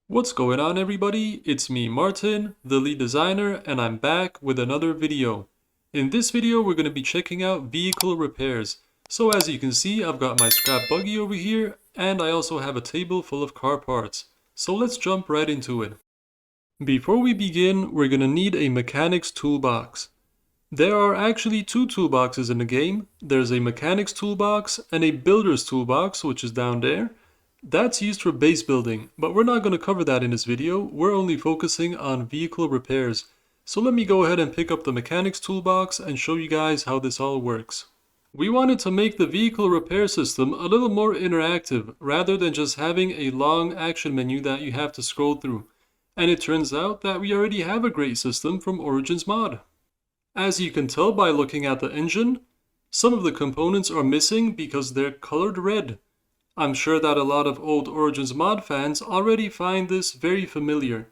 What's going on, everybody? It's me, Martin, the lead designer, and I'm back with another video. In this video, we're going to be checking out vehicle repairs. So as you can see, I've got my scrap buggy over here, and I also have a table full of car parts. So let's jump right into it. Before we begin, we're going to need a mechanic's toolbox. There are actually two toolboxes in the game. There's a mechanic's toolbox and a builder's toolbox, which is down there. That's used for base building, but we're not going to cover that in this video. We're only focusing on vehicle repairs. So let me go ahead and pick up the mechanic's toolbox and show you guys how this all works. We wanted to make the vehicle repair system a little more interactive, rather than just having a long action menu that you have to scroll through. And it turns out that we already have a great system from Origins Mod. As you can tell by looking at the engine, some of the components are missing because they're colored red. I'm sure that a lot of old Origins Mod fans already find this very familiar.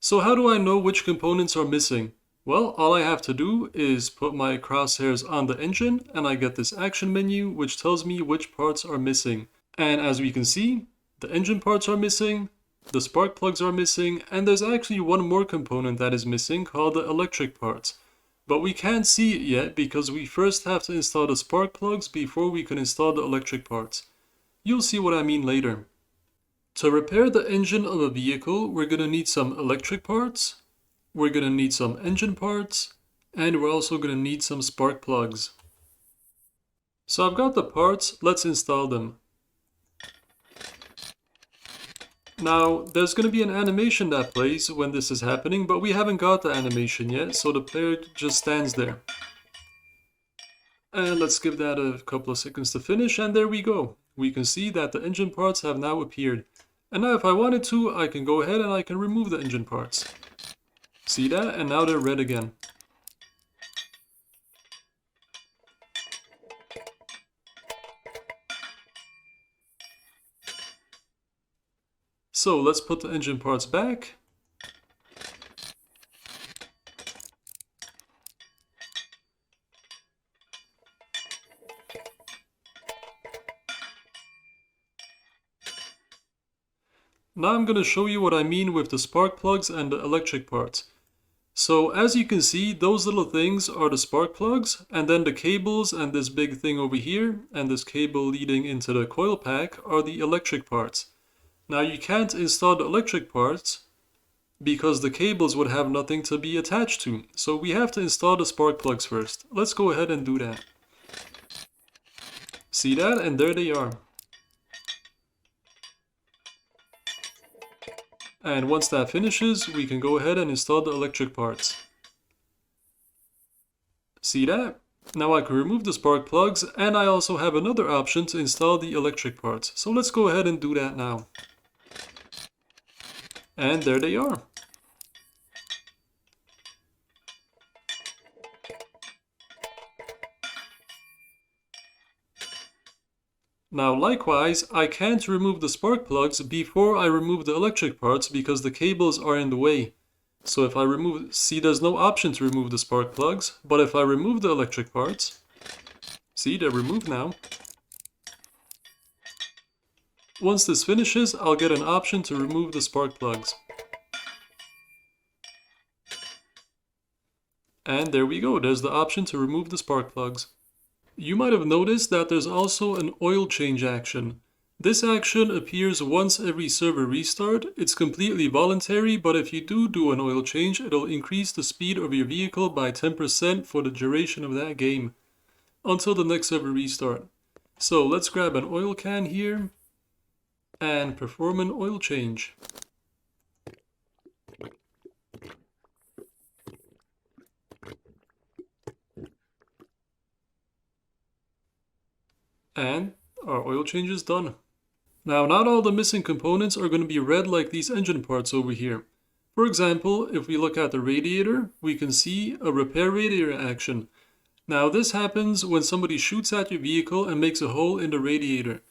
So how do I know which components are missing? Well, all I have to do is put my crosshairs on the engine and I get this action menu which tells me which parts are missing. And as we can see, the engine parts are missing, the spark plugs are missing, and there's actually one more component that is missing called the electric parts. But we can't see it yet because we first have to install the spark plugs before we can install the electric parts. You'll see what I mean later. To repair the engine of a vehicle, we're going to need some electric parts, we're going to need some engine parts, and we're also going to need some spark plugs. So I've got the parts, let's install them. Now, there's going to be an animation that plays when this is happening, but we haven't got the animation yet, so the player just stands there. And let's give that a couple of seconds to finish, and there we go. We can see that the engine parts have now appeared. And now if I wanted to, I can go ahead and I can remove the engine parts. See that? And now they're red again. So let's put the engine parts back. Now I'm going to show you what I mean with the spark plugs and the electric parts. So as you can see, those little things are the spark plugs, and then the cables and this big thing over here, and this cable leading into the coil pack are the electric parts. Now you can't install the electric parts because the cables would have nothing to be attached to. So we have to install the spark plugs first. Let's go ahead and do that. See that? And there they are. And once that finishes, we can go ahead and install the electric parts. See that? Now I can remove the spark plugs, and I also have another option to install the electric parts. So let's go ahead and do that now. And there they are. Now likewise, I can't remove the spark plugs before I remove the electric parts because the cables are in the way. So if I remove, see, there's no option to remove the spark plugs, but if I remove the electric parts, see, they're removed now. Once this finishes, I'll get an option to remove the spark plugs. And there we go, there's the option to remove the spark plugs. You might have noticed that there's also an oil change action. This action appears once every server restart. It's completely voluntary, but if you do an oil change, it'll increase the speed of your vehicle by 10% for the duration of that game, until the next server restart. So let's grab an oil can here, and perform an oil change. And our oil change is done. Now, not all the missing components are going to be red like these engine parts over here. For example, if we look at the radiator, we can see a repair radiator action. Now, this happens when somebody shoots at your vehicle and makes a hole in the radiator.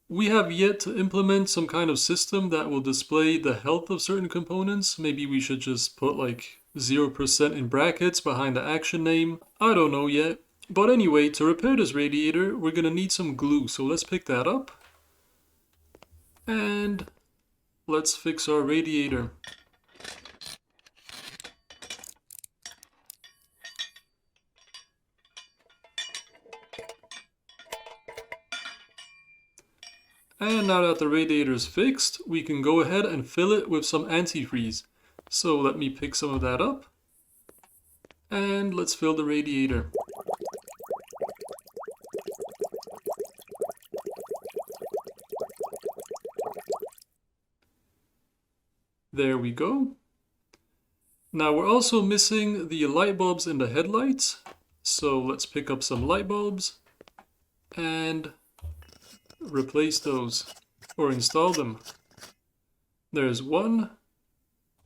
We have yet to implement some kind of system that will display the health of certain components. Maybe we should just put like 0% in brackets behind the action name. I don't know yet. But anyway, to repair this radiator, we're going to need some glue. So let's pick that up. And let's fix our radiator. And now that the radiator is fixed, we can go ahead and fill it with some antifreeze. So let me pick some of that up. And let's fill the radiator. There we go. Now we're also missing the light bulbs in the headlights. So let's pick up some light bulbs and replace those or install them. There's one,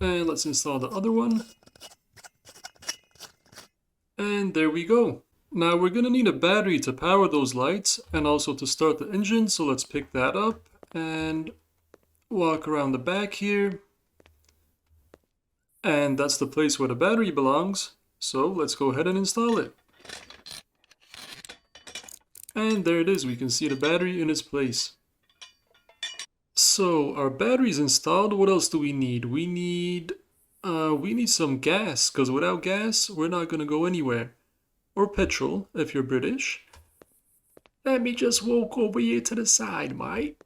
and let's install the other one. And there we go. Now we're gonna need a battery to power those lights and also to start the engine, so let's pick that up and walk around the back here. And that's the place where the battery belongs, so let's go ahead and install it. And there it is, we can see the battery in its place. So our battery's installed. What else do we need? We need some gas, because without gas we're not gonna go anywhere. Or petrol if you're British. Let me just walk over here to the side, mate.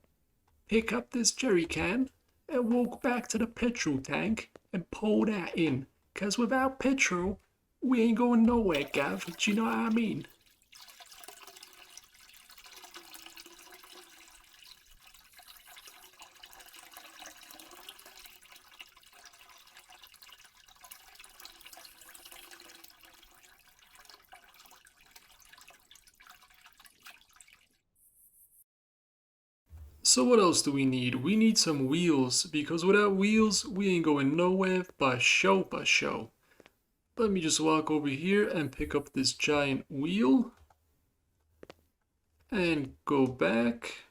Pick up this jerry can and walk back to the petrol tank and pull that in. Because without petrol we ain't going nowhere, Gav. Do you know what I mean? So what else do we need? We need some wheels, because without wheels, we ain't going nowhere but show. Let me just walk over here and pick up this giant wheel. And go back.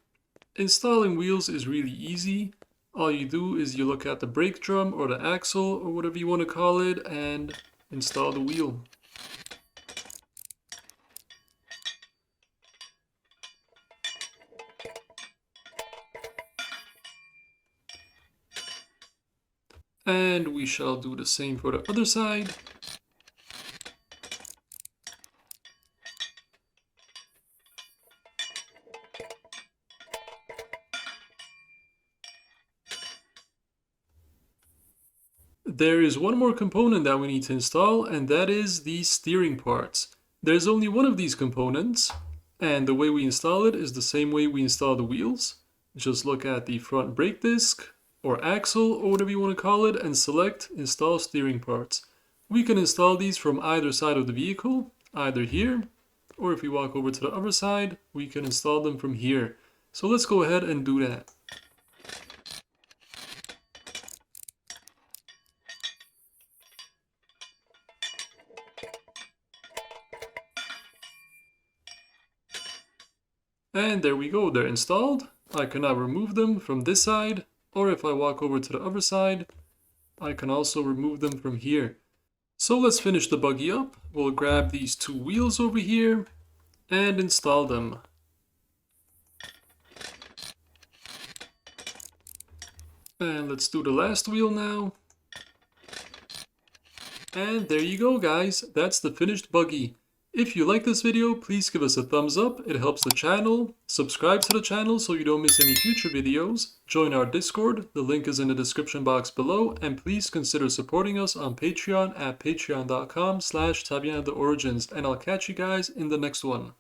Installing wheels is really easy. All you do is you look at the brake drum or the axle or whatever you want to call it and install the wheel. And we shall do the same for the other side. There is one more component that we need to install, and that is the steering parts. There's only one of these components, and the way we install it is the same way we install the wheels. Just look at the front brake disc, or axle, or whatever you want to call it, and select Install Steering Parts. We can install these from either side of the vehicle, either here, or if we walk over to the other side, we can install them from here. So let's go ahead and do that. And there we go, they're installed. I can now remove them from this side, or if I walk over to the other side, I can also remove them from here. So let's finish the buggy up. We'll grab these two wheels over here and install them. And let's do the last wheel now. And there you go, guys, that's the finished buggy. If you like this video, please give us a thumbs up, it helps the channel. Subscribe to the channel so you don't miss any future videos. Join our Discord, the link is in the description box below, and please consider supporting us on Patreon at patreon.com/TavianaTheOrigins, and I'll catch you guys in the next one.